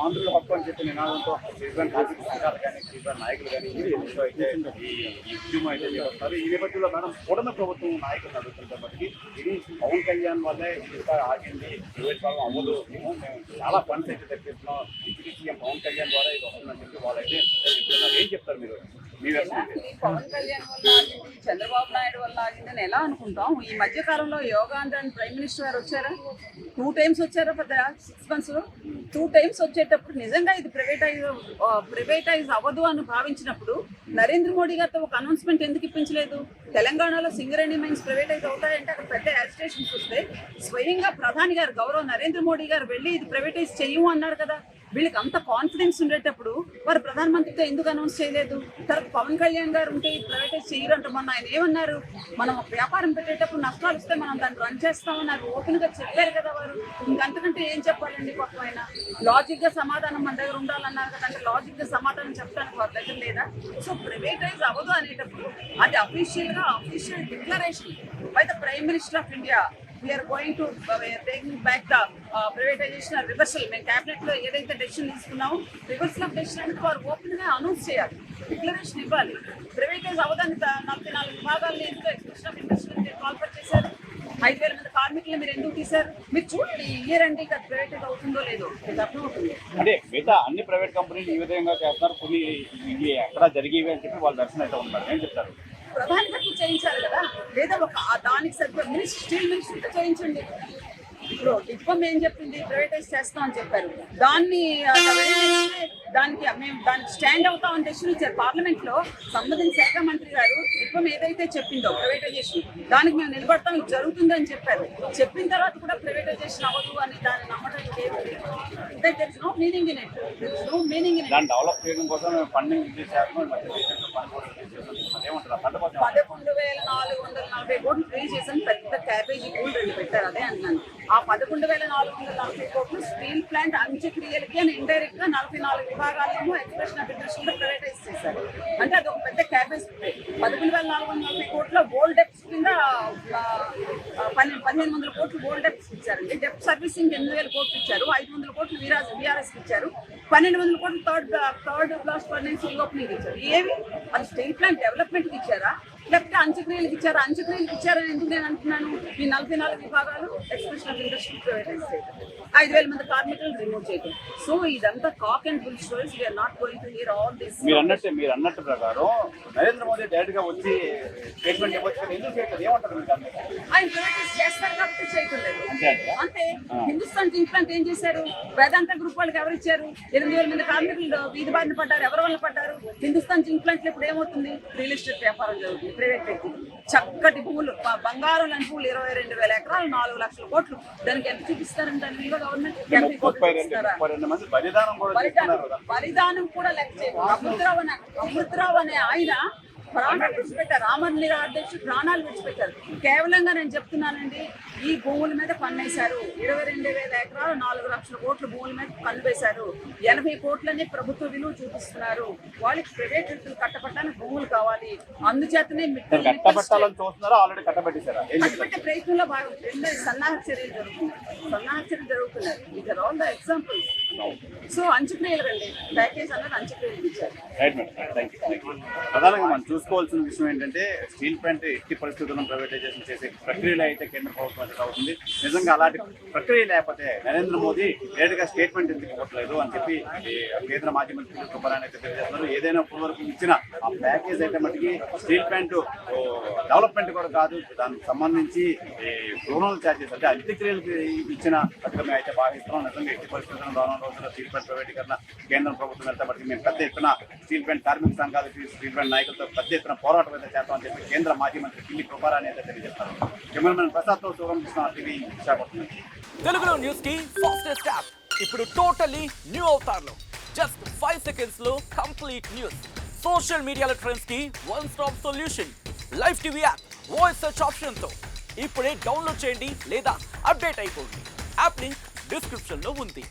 ఆంధ్రుల హక్కు అని చెప్పి నినాదంతో శ్రీధర్ కార్మిక సంఘాలు కానీ శ్రీధర్ నాయకులు కానీ ఎంతో అయితే ఈ ఉద్యమం అయితే చేస్తున్నారు. ఈ నేపథ్యంలో మేడం కూటమి ప్రభుత్వం నాయకులు అడుగుతున్న బట్టి ఇది పవన్ కళ్యాణ్ వల్లే ఇంకా ఆగింది, ప్రైవేట్ కాలం అవ్వదు, మేము చాలా ఫండ్స్ అయితే తెప్పిస్తున్నాం, డిప్యూటీ సీఎం పవన్ కళ్యాణ్ ద్వారా ఇది వస్తుందని చెప్పి వాళ్ళైతే చెప్తున్నారు. ఏం చెప్తారు మీరు? పవన్ కళ్యాణ్ వల్ల ఆగింది, చంద్రబాబు నాయుడు వల్ల ఆగిందని ఎలా అనుకుంటాం? ఈ మధ్య కాలంలో యోగాంధ్ర ప్రైమ్ మినిస్టర్ గారు వచ్చారా? 2 times వచ్చారా? 6 months లో 2 times వచ్చేటప్పుడు నిజంగా ఇది ప్రైవేటైజ్ అవ్వదు అని భావించినప్పుడు నరేంద్ర మోడీ గారితో ఒక అనౌన్స్మెంట్ ఎందుకు ఇప్పించలేదు? తెలంగాణలో సింగరేణి మైన్స్ ప్రైవేటైజ్ అవుతాయంటే అక్కడ పెద్ద యాజిటేషన్స్ వస్తే స్వయంగా ప్రధాని గారు గౌరవ నరేంద్ర మోడీ గారు వెళ్ళి ఇది ప్రైవేటైజ్ చెయ్యము అన్నారు కదా. వీళ్ళకి అంత కాన్ఫిడెన్స్ ఉండేటప్పుడు వారు ప్రధానమంత్రితో ఎందుకు అనౌన్స్ చేయలేదు? తర్వాత పవన్ కళ్యాణ్ గారు ఉంటే ప్రైవేటైజ్ చేయరంట. మొన్న ఆయన ఏమన్నారు? మనం ఒక వ్యాపారం పెట్టేటప్పుడు నష్టాలు వస్తే మనం దాన్ని రన్ చేస్తామని అది ఓపెన్ గా చెప్పారు కదా వారు. ఇంకంతకంటే ఏం చెప్పాలండి? పాపం ఆయన లాజిక్ గా సమాధానం మన దగ్గర ఉండాలన్నారు కదా, అంటే లాజిక్ గా సమాధానం చెప్పడానికి వారి దగ్గర లేదా? సో ప్రైవేటైజ్ అవ్వదు అనేటప్పుడు అది official declaration by the prime minister of India. We are going to taking back the privatization or reversal. మేము క్యాబినెట్ లో ఏదైతే డెసిషన్ తీసుకున్నామో రివర్సల్ ఆఫ్ డెసిషన్ అంటే వారు ఓపెన్ గా అనౌన్స్ చేయాలి, డిక్లరేషన్ ఇవ్వాలి. ప్రైవేటైజ్ అవ్వడానికి 44 విభాగాలను ఎందుకు ఎక్స్ప్రెషన్ ఆఫ్ ఇంట్రెస్ట్ కాల్ఫర్ చేశారు? 5,000 మంది కార్మికులు మీరు ఎందుకు తీశారు? మీరు చూడండి, ఇయర్ అండి ఇక ప్రైవేటైజ్ అవుతుందో లేదో మీకు అర్థమవుతుంది. అంటే మిగతా అన్ని ప్రైవేట్ కంపెనీలు ఈ విధంగా చేస్తున్నారు, కొన్ని ఎక్కడ జరిగేవి అని చెప్పి వాళ్ళ దర్శనం అయితే ఉన్నారు. ఏం చెప్తారు? ప్రధాని గారికి చేయించాలి కదా, లేదా ఒక దానికి సరిపోయి స్టీల్ మినిస్టర్తో చేయించండి. ఇప్పుడు డిప్పం ఏం చెప్పింది? ప్రైవేటైజ్ చేస్తాం అని చెప్పారు. దానికి స్టాండ్ అవుతామని డెసిషన్ ఇచ్చారు పార్లమెంట్ లో. సంబంధించిన శాఖ మంత్రి గారు డిప్పం ఏదైతే చెప్పిందో ప్రైవేటైజేషన్ దానికి మేము నిలబడతాం, ఇది జరుగుతుందని చెప్పారు. చెప్పిన తర్వాత కూడా ప్రైవేటైజేషన్ అవ్వదు అని దాన్ని నమ్మడానికి no meaning in it. Develop చేయడం కోసం ఫండింగ్ 11,440 కోట్లు రిలీజ్ చేసాను. పెద్ద క్యాబేజీ కూల్ రెండు పెట్టారు. అదే అంటున్నాను, ఆ 11,440 కోట్లు స్టీల్ ప్లాంట్ అంత్యక్రియలకి అని ఇండైరెక్ట్ గా 44 విభాగాలను ఎక్స్ప్రెషన్ ఆఫ్ ఇంట్రెస్ట్ కూడా ప్రైవేటైజ్ చేశారు. అంటే అది ఒక పెద్ద క్యాబేజ్. 11,440 కోట్ల గోల్డ్ డెప్స్ కింద 1,500 కోట్లు గోల్డ్ డెప్స్ ఇచ్చారండి. డెప్ట్ సర్వీసింగ్ 8,000 కోట్లు ఇచ్చారు. 500 కోట్లు బీఆర్ఎస్ ఇచ్చారు. 1,200 కోట్లు థర్డ్ బ్లాస్ట్ ఫర్నేస్ ఓపెనింగ్ ఇచ్చారు. ఏవి? అది స్టీల్ ప్లాంట్ డెవలప్మెంట్కి ఇచ్చారా, లేకపోతే అంత్యక్రియలకు ఇచ్చారా? అంత్యక్రియలకు ఇచ్చారని ఎందుకు నేను అంటున్నాను? ఈ 44 విభాగాలు ఎక్స్ప్రెషన్ ఆఫ్ ఇండస్ట్రీ ప్రైవేటైజ్ చేయడం, 5,000 మంది కార్మికులు రిమూవ్ చేయడం. సో ఇదంతా cock and bull stories. We are not going to hear all this. మీరు అన్నట్టు ప్రకారం నరేంద్ర మోదీ డైరెక్ట్ గా వచ్చి స్టేట్మెంట్ ఇవ్వచ్చు కదా, ఎందుకు చేయట్లేదు? ఏమంటారు మీరు? ఆయన ప్రైవేటైజ్ చేస్తారు కాబట్టి చేయట్లేదు అంతే. హిందుస్థాన్ జింక్ ప్లాంట్ ఏం చేశారు? వేదాంత గ్రూప్ వాళ్ళకి ఎవరు ఇచ్చారు? 8,000 మంది కార్మికులు వీధి బారిన పడ్డారు. ఎవరి వల్ల పడ్డారు? హిందుస్థాన్ జింక్ ప్లాంట్ ఇప్పుడు ఏమవుతుంది? రియల్ ఎస్టేట్ వ్యాపారం జరుగుతుంది. ప్రైవేట్ వ్యక్తి చక్కటి భూములు, బంగారం లాంటి భూములు 22,000 ఎకరాలు, 4 లక్షల కోట్లు. దానికి ఎంత చూపిస్తారని దాని విలువ గవర్నమెంట్ 50 కోట్లు చూపిస్తారా? బలిదానం కూడా లెక్క చేయదు. అమృతరావు అనే ఆయన ప్రాణాలు విడిచిపెట్టారు. రామన్ అధ్యక్షుడు ప్రాణాలు విడిచిపెట్టారు. కేవలంగా నేను చెప్తున్నానండి, ఈ భూముల మీద పన్నేశారు. 22,000 ఎకరాలు, 4 లక్షల కోట్ల భూముల మీద పన్ను వేశారు. 80 కోట్లని ప్రభుత్వ విలువ చూపిస్తున్నారు. వాళ్ళకి ప్రైవేట్ వ్యక్తులు కట్టబట్టడానికి భూములు కావాలి. అందుచేతనే కట్టబెట్టే ప్రయత్నంలో భాగంగా సన్నాహక చర్యలు జరుగుతున్నాయి. It or all the examples. So అంత్యక్రియలు రండి, ప్యాకేజ్ అన్నది అంత్యక్రియలు ఇచ్చారు. ప్రధానంగా మనం చూసుకోవాల్సిన విషయం ఏంటంటే, స్టీల్ ప్లాంట్ ఎట్టి పరిస్థితులను ప్రైవేటైజేషన్ చేసే ప్రక్రియలో అయితే కేంద్ర ప్రభుత్వం అవుతుంది. నిజంగా అలాంటి ప్రక్రియ లేకపోతే నరేంద్ర మోదీ డైరెక్ట్ గా స్టేట్మెంట్ ఎందుకు ఇవ్వట్లేదు అని చెప్పి కేంద్ర మాజీ మంత్రి కృపరాని అయితే తెలియజేస్తున్నారు. ఏదైనా ఇప్పుడు వరకు ఇచ్చిన ఆ ప్యాకేజ్ అయితే మటుకి స్టీల్ ప్లాంట్ డెవలప్మెంట్ కూడా కాదు, దానికి సంబంధించి క్రిమినల్ ఛార్జెస్ అంటే అంత్యక్రియలకు ఇచ్చిన పథకమే అయితే భావిస్తున్నాం. నిజంగా ఎట్టి పరిస్థితుల్లో రానున్న రోజుల్లో స్టీల్ ప్లాంట్ ప్రైవేటీకరణ కేంద్ర ప్రభుత్వం వెళ్తే మటుకు మేము పెద్ద ఎత్తున స్టీల్ ప్లాంట్ కార్మిక సంఘాలకి, స్టీల్ ప్లాంట్ నాయకులతో పెద్ద ఎత్తున పోరాటం అయితే చేస్తామని చెప్పి కేంద్ర మాజీ మంత్రి పిల్లి కృపారాని అయితే తెలియజేస్తారు. కెమెరామెన్ ప్రసాద్తో శివరామకృష్ణ, టీవీ విశాఖపట్నం. తెలుగులో న్యూస్ కి ఫాస్టెస్ట్ యాప్ ఇప్పుడు టోటల్లీ న్యూ అవతార్లో. జస్ట్ 5 seconds లో కంప్లీట్ న్యూస్, సోషల్ మీడియాలో ట్రెండ్స్ కి one stop solution, live TV app, voice search option తో ఇప్పుడే డౌన్లోడ్ చేయండి లేదా అప్డేట్ అయిపోండి. యాప్ లింక్ డిస్క్రిప్షన్ లో ఉంది.